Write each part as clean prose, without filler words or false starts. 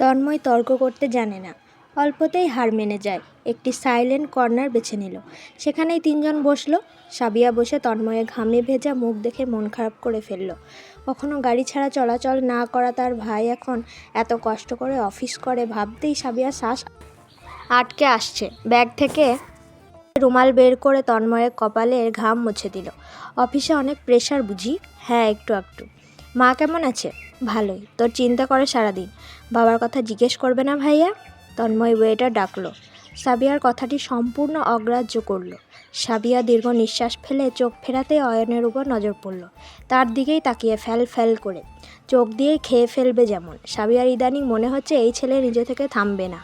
তন্ময় তর্ক করতে জানে না, অল্পতেই হার মেনে যায়। একটি সাইলেন্ট কর্নার বেছে নিল, সেখানেই তিনজন বসলো। সাবিয়া বসে তন্ময়ের ঘামে ভেজা মুখ দেখে মন খারাপ করে ফেলল। কখনো গাড়ি ছাড়া চলাচল না করা তার ভাই এখন এত কষ্ট করে অফিস করে ভাবতেই সাবিয়ার শ্বাস আটকে আসছে। ব্যাগ থেকে রুমাল বের করে তন্ময়ের কপালের ঘাম মুছে দিল। অফিসে অনেক প্রেশার বুঝি? হ্যাঁ, একটু একটু। মা কেমন আছে? ভালোই। তোর চিন্তা করে সারাদিন, বাবার কথা জিজ্ঞেস করবে না ভাইয়া? তন্ময় ওয়েটার ডাকলো। সাবিয়ার কথাটি সম্পূর্ণ অগ্রাহ্য করল। সাবিয়া দীর্ঘ নিঃশ্বাস ফেলে চোখ ফেরাতে অয়নের উপর নজর পড়ল। তার দিকেই তাকিয়ে ফ্যাল করে চোখ দিয়েই খেয়ে ফেলবে যেমন। সাবিয়ার ইদানিং মনে হচ্ছে এই ছেলে নিজে থেকে থামবে না,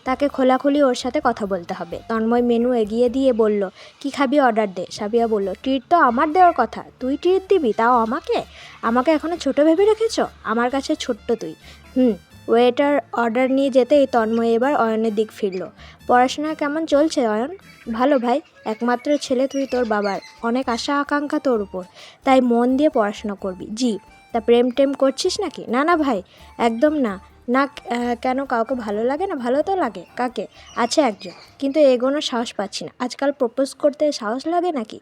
তাকে খোলাখুলি ওর সাথে কথা বলতে হবে। তন্ময় মেনু এগিয়ে দিয়ে বলল, কি খাবি অর্ডার দে। সাবিয়া বলল, ট্রিট তো আমার দেওয়ার কথা, তুই ট্রিট দিবি, তাও আমাকে? আমাকে এখনও ছোট ভেবে রেখেছ? আমার কাছে ছোট্ট তুই। ওয়েটার অর্ডার নিয়ে যেতেই তন্ময় এবার অয়নের দিক ফিরল। পড়াশোনা কেমন চলছে অয়ন? ভালো ভাই, একমাত্র ছেলে তুই, তোর বাবার অনেক আশা আকাঙ্ক্ষা তোর উপর, তাই মন দিয়ে পড়াশোনা করবি। জি। তা প্রেম টেম করছিস নাকি? না না ভাই, একদম না। না কেন, কাউকে ভালো লাগে না? ভালো তো লাগে। কাকে? আছে একজন, কিন্তু এগোনোর সাহস পাচ্ছি না। আজকাল প্রপোজ করতে সাহস লাগে নাকি?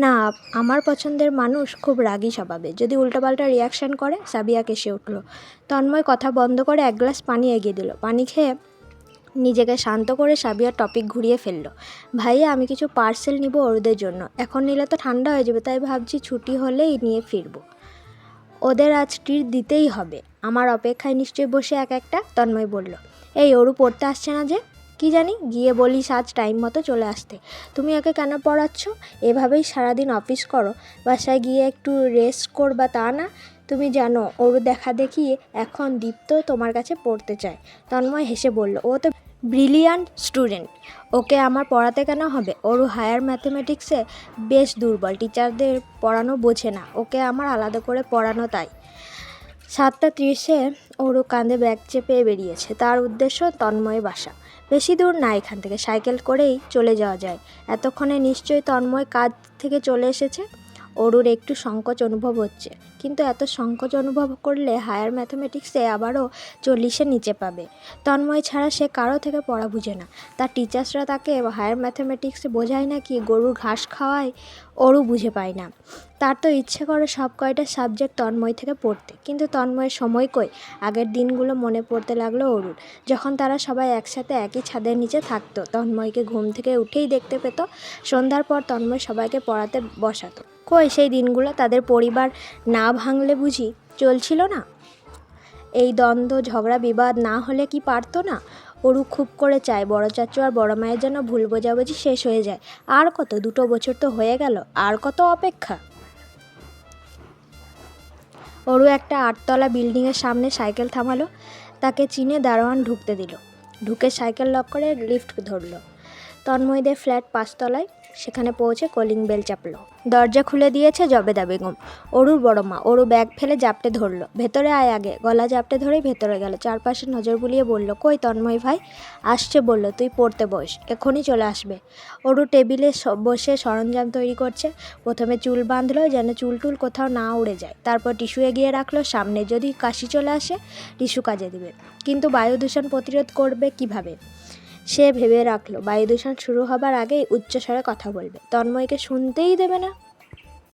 না, আমার পছন্দের মানুষ খুব রাগী স্বভাবে, যদি উল্টোপাল্টা রিয়াকশান করে। সাবিয়া কেসে উঠল। তন্ময় কথা বন্ধ করে এক গ্লাস পানি এগিয়ে দিল। পানি খেয়ে নিজেকে শান্ত করে সাবিয়ার টপিক ঘুরিয়ে ফেলল। ভাইয়া, আমি কিছু পার্সেল নিব ওদের জন্য, এখন নিলে তো ঠান্ডা হয়ে যাবে, তাই ভাবছি ছুটি হলেই নিয়ে ফিরবো। ওদের আজ ট্রিট দিতেই হবে, আমার অপেক্ষায় নিশ্চয়ই বসে এক একটা। তন্ময় বলল, এই অরু পড়তে আসছে না যে? কি জানি, গিয়ে বলিস আজ টাইম মতো চলে আসতে। তুমি ওকে কেন পড়াচ্ছ? এভাবেই সারাদিন অফিস করো, বাসায় গিয়ে একটু রেস্ট করবা তা না? তুমি জানো অরু দেখা দেখি এখন দীপ্ত তোমার কাছে পড়তে চায়। তন্ময় হেসে বলল, ও তো ব্রিলিয়ান্ট স্টুডেন্ট, ওকে আমার পড়াতে কেন হবে? অরু হায়ার ম্যাথমেটিক্সে বেশ দুর্বল, টিচারদের পড়ানো বোঝে না, ওকে আমার আলাদা করে পড়ানো। তাই 7:30 অরু কাঁধে ব্যাগ চেপে বেরিয়েছে। তার উদ্দেশ্য তন্ময় বাসা। বেশি দূর না এখান থেকে, সাইকেল করেই চলে যাওয়া যায়। এতক্ষণে নিশ্চয়ই তন্ময় কাজ থেকে চলে এসেছে। অরুর একটু সংকোচ অনুভব হচ্ছে, কিন্তু এত সংকোচ অনুভব করলে হায়ার ম্যাথমেটিক্সে আবারও 40-এর নিচে পাবে। তন্ময় ছাড়া সে কারো থেকে পড়া বুঝে না। তার টিচার্সরা তাকে হায়ার ম্যাথমেটিক্সে বোঝায় নাকি গরুর ঘাস খাওয়ায়, অরু বুঝে পায় না। তার তো ইচ্ছে করে সব কয়টা সাবজেক্ট তন্ময় থেকে পড়তে, কিন্তু তন্ময়ের সময় কই। আগের দিনগুলো মনে পড়তে লাগলো অরুর, যখন তারা সবাই একসাথে একই ছাদের নিচে থাকতো। তন্ময়কে ঘুম থেকে উঠেই দেখতে পেত। সন্ধ্যার পর তন্ময় সবাইকে পড়াতে বসাতো। কই সেই দিনগুলো? তাদের পরিবার না ভাঙলে বুঝি চলছিল না? এই দ্বন্দ্ব ঝগড়া বিবাদ না হলে কি পারতো না? অরু খুব করে চায় বড় চাচু আর বড় মায়ের জন্য ভুল বোঝাবুঝি শেষ হয়ে যায়। আর কত, 2 বছর তো হয়ে গেল, আর কত অপেক্ষা? অরু একটা 8তলা বিল্ডিংয়ের সামনে সাইকেল থামালো। তাকে চিনে দারোয়ান ঢুকতে দিল। ঢুকে সাইকেল লক করে লিফট ধরল। তন্ময়দের ফ্ল্যাট 5তলায়। সেখানে পৌঁছে কলিং বেল চাপল। দরজা খুলে দিয়েছে জবেদা বেগম, অরুর বড় মা। অরু ব্যাগ ফেলে জাপটে ধরল। ভেতরে আয় আগে। গলা জাপটে ধরেই ভেতরে গেল। চারপাশে নজর বুলিয়ে বলল, কই তন্ময় ভাই? আসছে বলল, তুই পড়তে বস, এখনই চলে আসবে। অরু টেবিলে বসে সরঞ্জাম তৈরি করছে। প্রথমে চুল বাঁধলো যেন চুল টুল কোথাও না উড়ে যায়। তারপর টিস্যু এগিয়ে রাখলো সামনে, যদি কাশি চলে আসে টিস্যু কাজে দিবে। কিন্তু বায়ু দূষণ প্রতিরোধ করবে কিভাবে? সে ভেবে রাখলো বায়ু দূষণ শুরু হবার আগেই উচ্চস্বরে কথা বলবে। তন্ময়কে শুনতেই দেবে না।